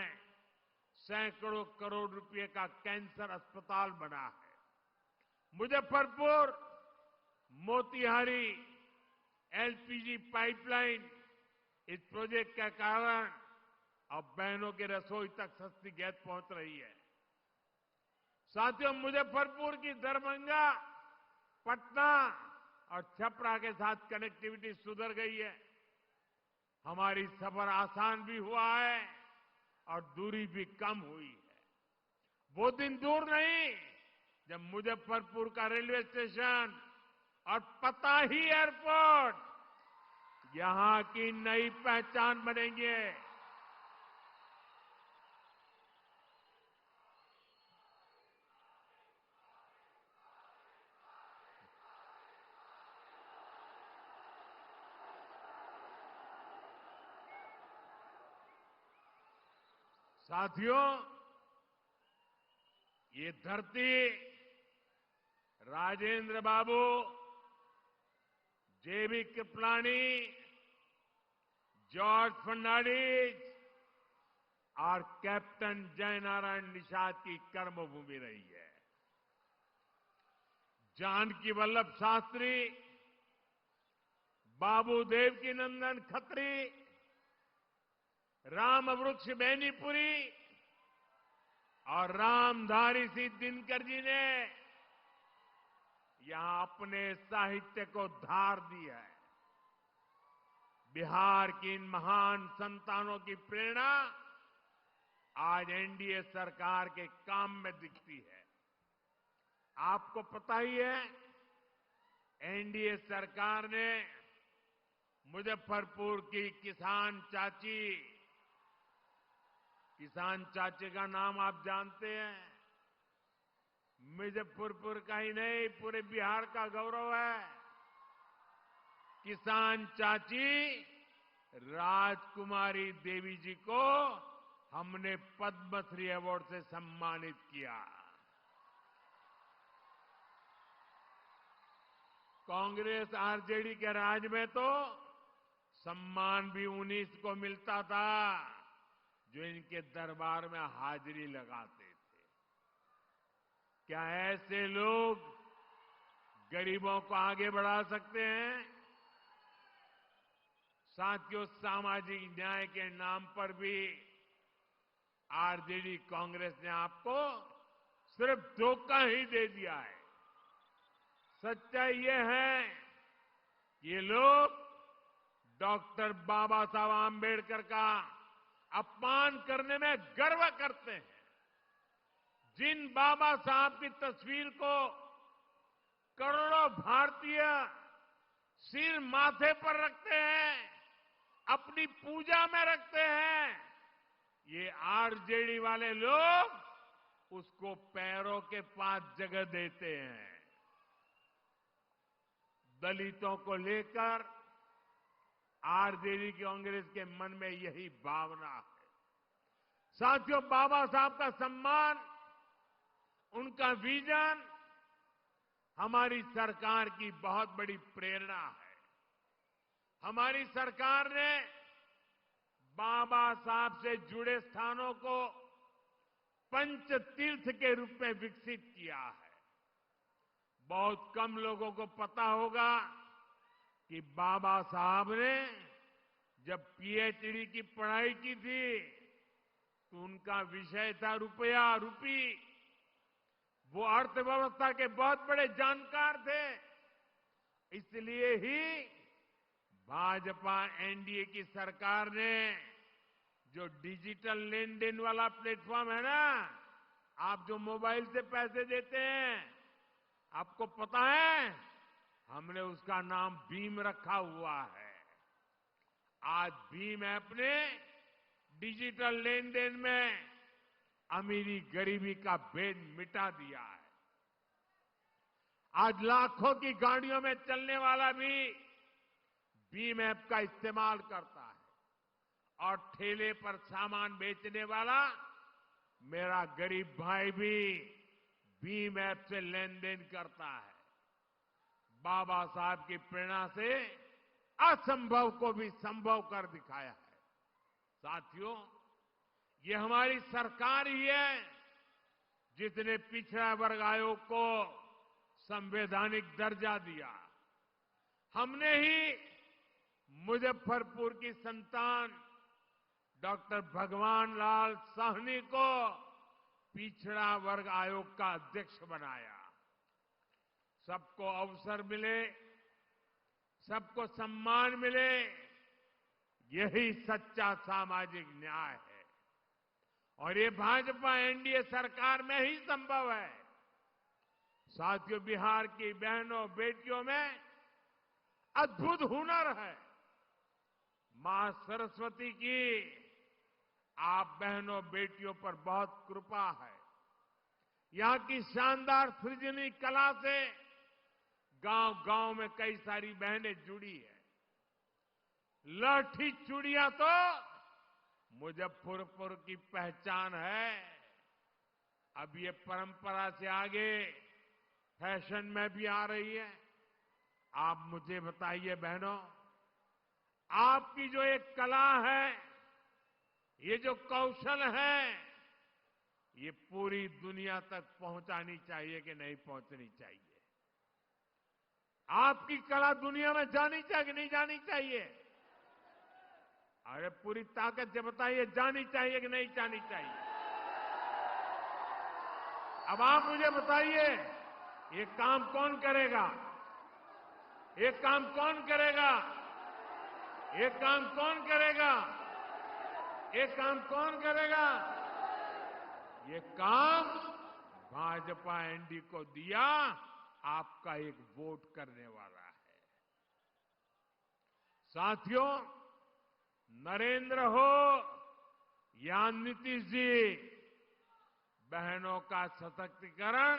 सैकड़ों करोड़ रुपए का कैंसर अस्पताल बना है। मुजफ्फरपुर मोतिहारी एलपीजी पाइपलाइन, इस प्रोजेक्ट के कारण अब बहनों की रसोई तक सस्ती गैस पहुंच रही है। साथियों, मुजफ्फरपुर की दरभंगा, पटना और छपरा के साथ कनेक्टिविटी सुधर गई है। हमारी सफर आसान भी हुआ है और दूरी भी कम हुई है। वो दिन दूर नहीं जब मुजफ्फरपुर का रेलवे स्टेशन और पताही एयरपोर्ट यहां की नई पहचान बनेंगे। साथियों, ये धरती राजेंद्र बाबू, जेबी कृपलानी, जॉर्ज फर्नांडिस और कैप्टन जयनारायण निषाद की कर्मभूमि रही है। जानकी वल्लभ शास्त्री, बाबू देवकी नंदन खत्री, राम वृक्ष बेनीपुरी और रामधारी सिंह दिनकर जी ने यहां अपने साहित्य को धार दी है। बिहार की इन महान संतानों की प्रेरणा आज एनडीए सरकार के काम में दिखती है। आपको पता ही है, एनडीए सरकार ने मुजफ्फरपुर की किसान चाची का नाम आप जानते हैं। मुजफ्फरपुर का ही नहीं, पूरे बिहार का गौरव है। किसान चाची राजकुमारी देवी जी को हमने पद्मश्री अवार्ड से सम्मानित किया। कांग्रेस आरजेडी के राज में तो सम्मान भी उन्हीं को मिलता था जो इनके दरबार में हाजिरी लगाते थे। क्या ऐसे लोग गरीबों को आगे बढ़ा सकते हैं? साथियों, सामाजिक न्याय के नाम पर भी आरजेडी कांग्रेस ने आपको सिर्फ धोखा ही दे दिया है। सच्चाई ये है कि ये लोग डॉक्टर बाबा साहब आंबेडकर का अपमान करने में गर्व करते हैं। जिन बाबा साहब की तस्वीर को करोड़ों भारतीय सिर माथे पर रखते हैं, अपनी पूजा में रखते हैं, ये आरजेडी वाले लोग उसको पैरों के पास जगह देते हैं। दलितों को लेकर आरजेडी कांग्रेस के मन में यही भावना है। साथियों, बाबा साहब का सम्मान, उनका विजन हमारी सरकार की बहुत बड़ी प्रेरणा है। हमारी सरकार ने बाबा साहब से जुड़े स्थानों को पंच तीर्थ के रूप में विकसित किया है। बहुत कम लोगों को पता होगा कि बाबा साहब ने जब पीएचडी की पढ़ाई की थी तो उनका विषय था रुपया रूपी। वो अर्थव्यवस्था के बहुत बड़े जानकार थे। इसलिए ही भाजपा एनडीए की सरकार ने जो डिजिटल लेन देन वाला प्लेटफॉर्म है ना, आप जो मोबाइल से पैसे देते हैं, आपको पता है हमने उसका नाम भीम रखा हुआ है। आज भीम ऐप ने डिजिटल लेन देन में अमीरी गरीबी का भेद मिटा दिया है। आज लाखों की गाड़ियों में चलने वाला भी भीम ऐप का इस्तेमाल करता है और ठेले पर सामान बेचने वाला मेरा गरीब भाई भी भीम ऐप से लेन देन करता है। बाबा साहब की प्रेरणा से असंभव को भी संभव कर दिखाया है। साथियों, ये हमारी सरकार ही है जिसने पिछड़ा वर्ग आयोग को संवैधानिक दर्जा दिया। हमने ही मुजफ्फरपुर की संतान डॉक्टर भगवान लाल साहनी को पिछड़ा वर्ग आयोग का अध्यक्ष बनाया। सबको अवसर मिले, सबको सम्मान मिले, यही सच्चा सामाजिक न्याय है और ये भाजपा एनडीए सरकार में ही संभव है। साथियों, बिहार की बहनों बेटियों में अद्भुत हुनर है। मां सरस्वती की आप बहनों बेटियों पर बहुत कृपा है। यहां की शानदार सृजनी कला से गांव-गांव में कई सारी बहनें जुड़ी है। लाठी चूड़ियां तो मुजफ्फरपुर की पहचान है। अब ये परंपरा से आगे फैशन में भी आ रही है। आप मुझे बताइए बहनों, आपकी जो एक कला है, ये जो कौशल है, ये पूरी दुनिया तक पहुंचानी चाहिए कि नहीं पहुंचनी चाहिए? आपकी कला दुनिया में जानी चाहिए कि नहीं जानी चाहिए? अरे पूरी ताकत से बताइए, जानी चाहिए कि नहीं जानी चाहिए? अब आप मुझे बताइए, ये काम कौन करेगा? ये काम कौन करेगा? ये काम कौन करेगा? ये काम कौन करेगा? ये काम भाजपा एनडीए को दिया, आपका एक वोट करने वाला है। साथियों, नरेंद्र हो या नीतीश जी, बहनों का सशक्तिकरण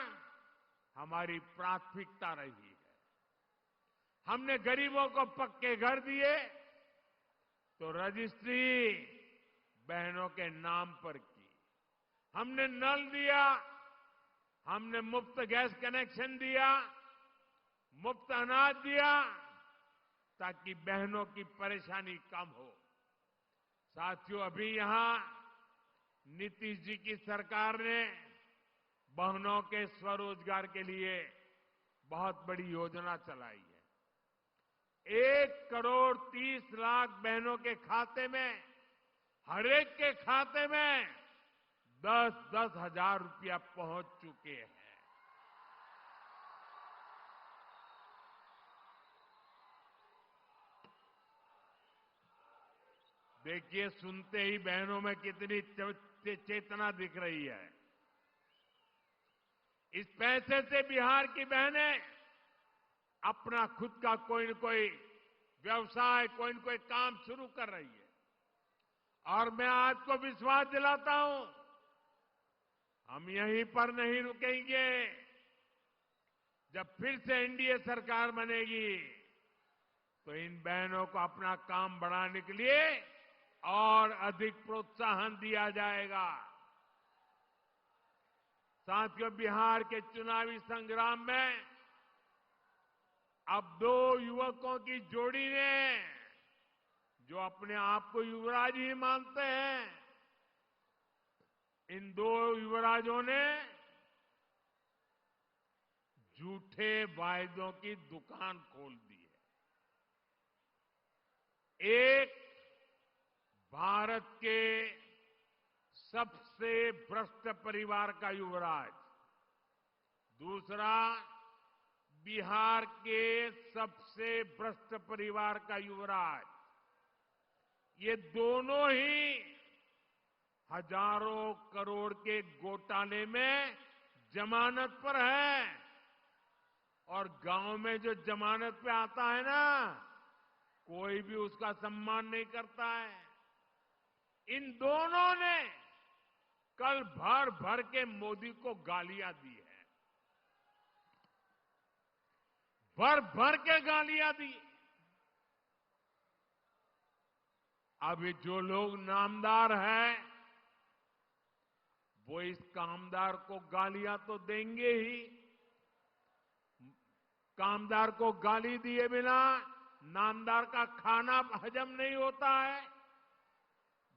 हमारी प्राथमिकता रही है। हमने गरीबों को पक्के घर दिए तो रजिस्ट्री बहनों के नाम पर की। हमने नल दिया, हमने मुफ्त गैस कनेक्शन दिया, मुफ्त अनाज दिया, ताकि बहनों की परेशानी कम हो। साथियों, अभी यहां नीतीश जी की सरकार ने बहनों के स्वरोजगार के लिए बहुत बड़ी योजना चलाई है। 1,30,00,000 बहनों के खाते में, हर एक के खाते में 10-10 हजार रुपया पहुंच चुके हैं। देखिए, सुनते ही बहनों में कितनी चेतना दिख रही है। इस पैसे से बिहार की बहनें अपना खुद का कोई न कोई व्यवसाय, कोई न कोई काम शुरू कर रही है। और मैं आज को विश्वास दिलाता हूं, हम यहीं पर नहीं रुकेंगे। जब फिर से एनडीए सरकार बनेगी तो इन बहनों को अपना काम बढ़ाने के लिए और अधिक प्रोत्साहन दिया जाएगा। साथियों, बिहार के चुनावी संग्राम में अब 2 युवकों की जोड़ी ने, जो अपने आप को युवराज ही मानते हैं, इन 2 युवराजों ने झूठे वायदों की दुकान खोल दी है। एक भारत के सबसे भ्रष्ट परिवार का युवराज, दूसरा बिहार के सबसे भ्रष्ट परिवार का युवराज। ये दोनों ही हजारों करोड़ के घोटाले में जमानत पर है। और गांव में जो जमानत पे आता है ना, कोई भी उसका सम्मान नहीं करता है। इन दोनों ने कल भर भर के मोदी को गालियां दी है, भर भर के गालियां दी। अभी जो लोग नामदार हैं वो इस कामदार को गालियां तो देंगे ही। कामदार को गाली दिए बिना नामदार का खाना हजम नहीं होता है।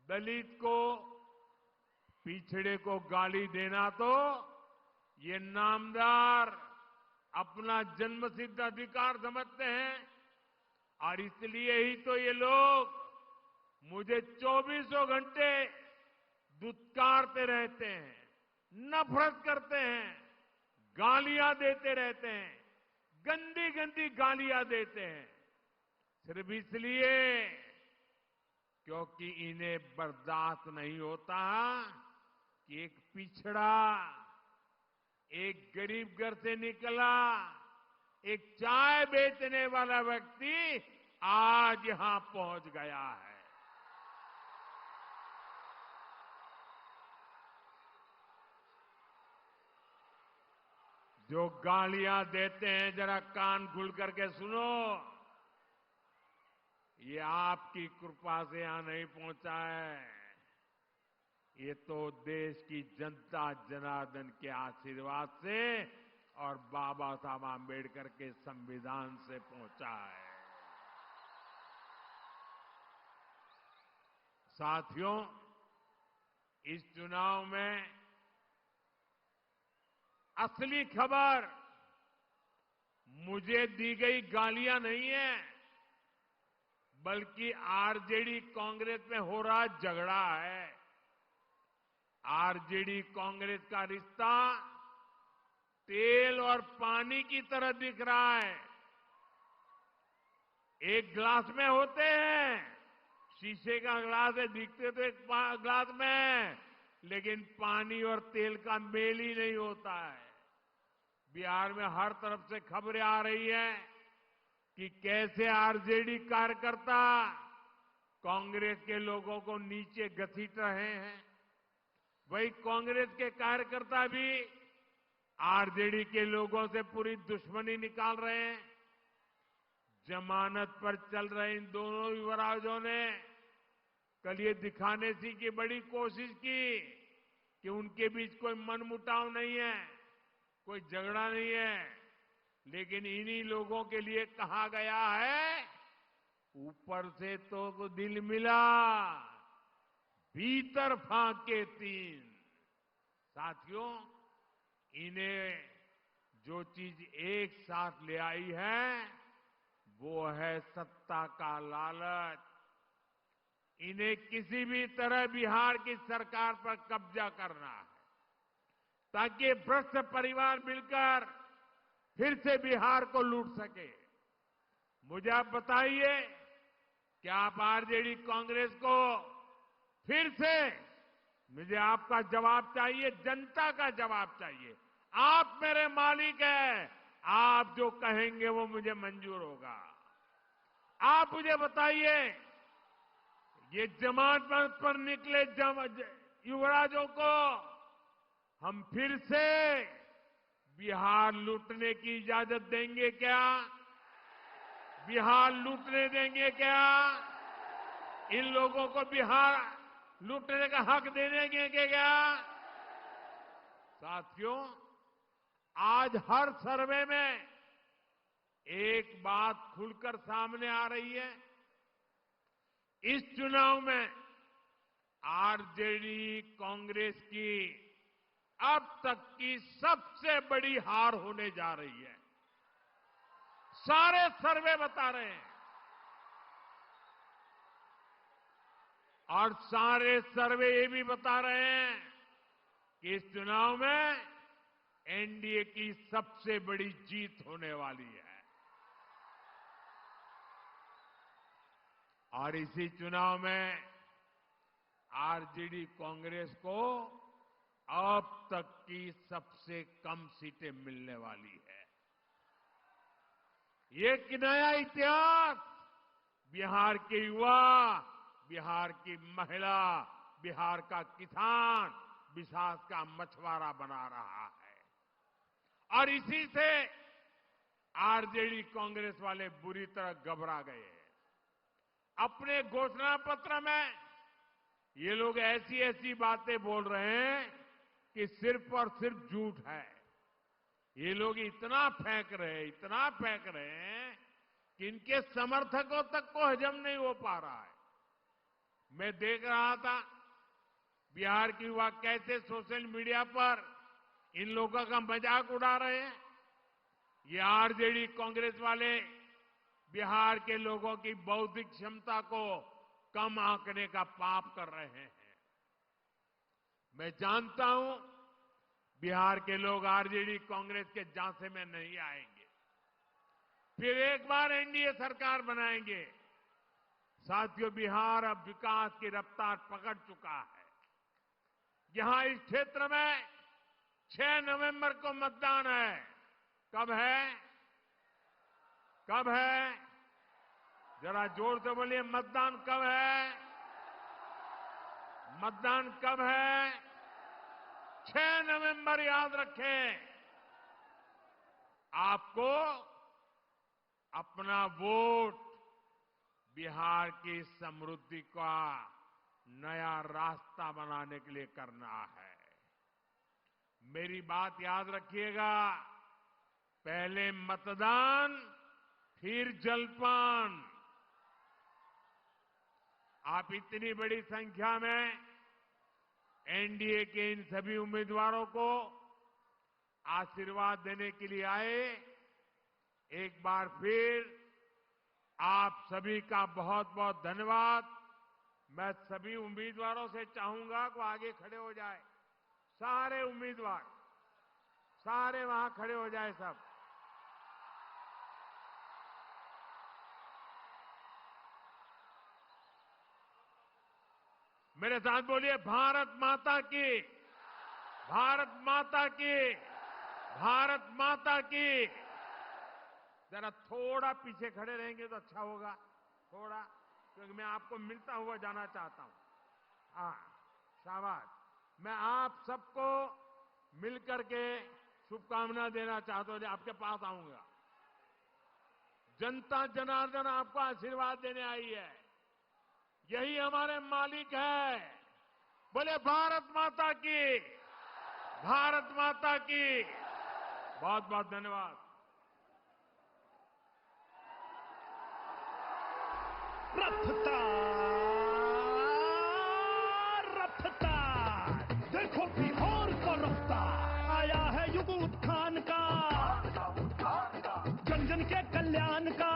दलित को, पिछड़े को गाली देना तो ये नामदार अपना जन्मसिद्ध अधिकार समझते हैं। और इसलिए ही तो ये लोग मुझे 24 घंटे दुत्कारते रहते हैं, नफरत करते हैं, गालियां देते रहते हैं, गंदी गंदी गालियां देते हैं, सिर्फ इसलिए क्योंकि इन्हें बर्दाश्त नहीं होता कि एक पिछड़ा, एक गरीब घर से निकला, एक चाय बेचने वाला व्यक्ति आज यहां पहुंच गया है। जो गालियां देते हैं जरा कान खुल करके सुनो। ये आपकी कृपा से यहां नहीं पहुंचा है, ये तो देश की जनता जनार्दन के आशीर्वाद से और बाबा साहब आंबेडकर के संविधान से पहुंचा है। साथियों, इस चुनाव में असली खबर मुझे दी गई गालियां नहीं है, बल्कि आरजेडी कांग्रेस में हो रहा झगड़ा है। आरजेडी कांग्रेस का रिश्ता तेल और पानी की तरह दिख रहा है। एक ग्लास में होते हैं, शीशे का ग्लास है, दिखते तो एक ग्लास में, लेकिन पानी और तेल का मेल ही नहीं होता है। बिहार में हर तरफ से खबरें आ रही हैं कि कैसे आरजेडी कार्यकर्ता कांग्रेस के लोगों को नीचे घसीट रहे हैं। वही कांग्रेस के कार्यकर्ता भी आरजेडी के लोगों से पूरी दुश्मनी निकाल रहे हैं। जमानत पर चल रहे इन दोनों युवराजों ने कल ये दिखाने की बड़ी कोशिश की कि उनके बीच कोई मनमुटाव नहीं है, कोई झगड़ा नहीं है, लेकिन इन्हीं लोगों के लिए कहा गया है, ऊपर से तो दिल मिला, भीतर फाके तीन। साथियों, इन्हें जो चीज एक साथ ले आई है वो है सत्ता का लालच। इन्हें किसी भी तरह बिहार की सरकार पर कब्जा करना है ताकि भ्रष्ट परिवार मिलकर फिर से बिहार को लूट सके। मुझे आप बताइए कि आप आरजेडी कांग्रेस को फिर से, मुझे आपका जवाब चाहिए, जनता का जवाब चाहिए। आप मेरे मालिक हैं, आप जो कहेंगे वो मुझे मंजूर होगा। आप मुझे बताइए, ये जमानत पर निकले युवराजों को हम फिर से बिहार लूटने की इजाजत देंगे क्या? बिहार लूटने देंगे क्या? इन लोगों को बिहार लूटने का हक दे देंगे क्या? साथियों, आज हर सर्वे में एक बात खुलकर सामने आ रही है। इस चुनाव में आरजेडी कांग्रेस की अब तक की सबसे बड़ी हार होने जा रही है। सारे सर्वे बता रहे हैं और सारे सर्वे ये भी बता रहे हैं कि इस चुनाव में एनडीए की सबसे बड़ी जीत होने वाली है। और इसी चुनाव में आरजेडी कांग्रेस को अब तक की सबसे कम सीटें मिलने वाली है। ये एक नया इतिहास बिहार के युवा, बिहार की महिला, बिहार का किसान विकास का मछुआरा बना रहा है। और इसी से आरजेडी कांग्रेस वाले बुरी तरह घबरा गए हैं। अपने घोषणा पत्र में ये लोग ऐसी ऐसी बातें बोल रहे हैं कि सिर्फ और सिर्फ झूठ है। ये लोग इतना फेंक रहे हैं कि इनके समर्थकों तक को हजम नहीं हो पा रहा है। मैं देख रहा था बिहार के युवा कैसे सोशल मीडिया पर इन लोगों का मजाक उड़ा रहे हैं। ये आरजेडी कांग्रेस वाले बिहार के लोगों की बौद्धिक क्षमता को कम आंकने का पाप कर रहे हैं। मैं जानता हूं बिहार के लोग आरजेडी कांग्रेस के झांसे में नहीं आएंगे। फिर एक बार एनडीए सरकार बनाएंगे। साथियों, बिहार अब विकास की रफ्तार पकड़ चुका है। यहां इस क्षेत्र में 6 नवंबर को मतदान है। कब है? कब है? जरा जोर से बोलिए, मतदान कब है? मतदान कब है? 6 नवंबर याद रखें। आपको अपना वोट बिहार की समृद्धि का नया रास्ता बनाने के लिए करना है। मेरी बात याद रखिएगा, पहले मतदान फिर जलपान। आप इतनी बड़ी संख्या में एनडीए के इन सभी उम्मीदवारों को आशीर्वाद देने के लिए आए। एक बार फिर आप सभी का बहुत बहुत धन्यवाद। मैं सभी उम्मीदवारों से चाहूंगा कि आगे खड़े हो जाए। सारे उम्मीदवार, सारे वहां खड़े हो जाए सब। मेरे साथ बोलिए, भारत माता की, भारत माता की, भारत माता की। जरा थोड़ा पीछे खड़े रहेंगे तो अच्छा होगा, थोड़ा, क्योंकि मैं आपको मिलता हुआ जाना चाहता हूं। हाँ, शाबाश। मैं आप सबको मिलकर के शुभकामना देना चाहता हूं। आपके पास आऊंगा। जनता जनार्दन आपको आशीर्वाद देने आई है। यही हमारे मालिक है। बोले भारत माता की, भारत माता की। बहुत बहुत धन्यवाद। रफ्तार रफ्तार, देखो बिहार का रफ्तार। आया है युग उत्थान का, जन जन के कल्याण का।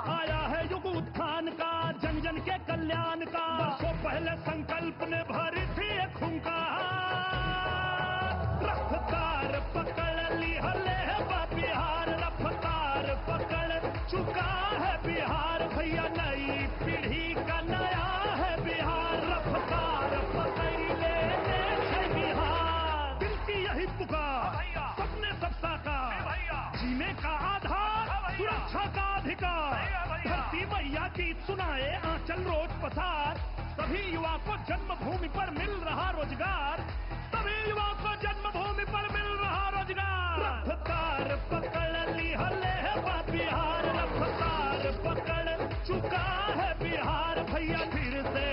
आया है युग उत्थान का, जन जन के कल्याण का। वर्षों पहले संकल्प ने भरी थी एक हुंकार। रफ्तार पकड़ ली हले बिहार, रफ्तार पकड़ चुका है बिहार। भैया नई पीढ़ी का नया है बिहार, रफ्तार पकड़ लेने से बिहार। दिल की यही पुकार, सपने सब साकार, जीने का आधार, सुरक्षा का अधिकार। धरती मैया गीत सुनाए, आंचल रोज पसार। सभी युवा को जन्मभूमि पर मिल रहा रोजगार, सभी युवा को जन्मभूमि पर मिल रहा रोजगार। रफ्तार पकड़ ली हले बिहार, रफ्तार पकड़ चुका है बिहार। भैया फिर से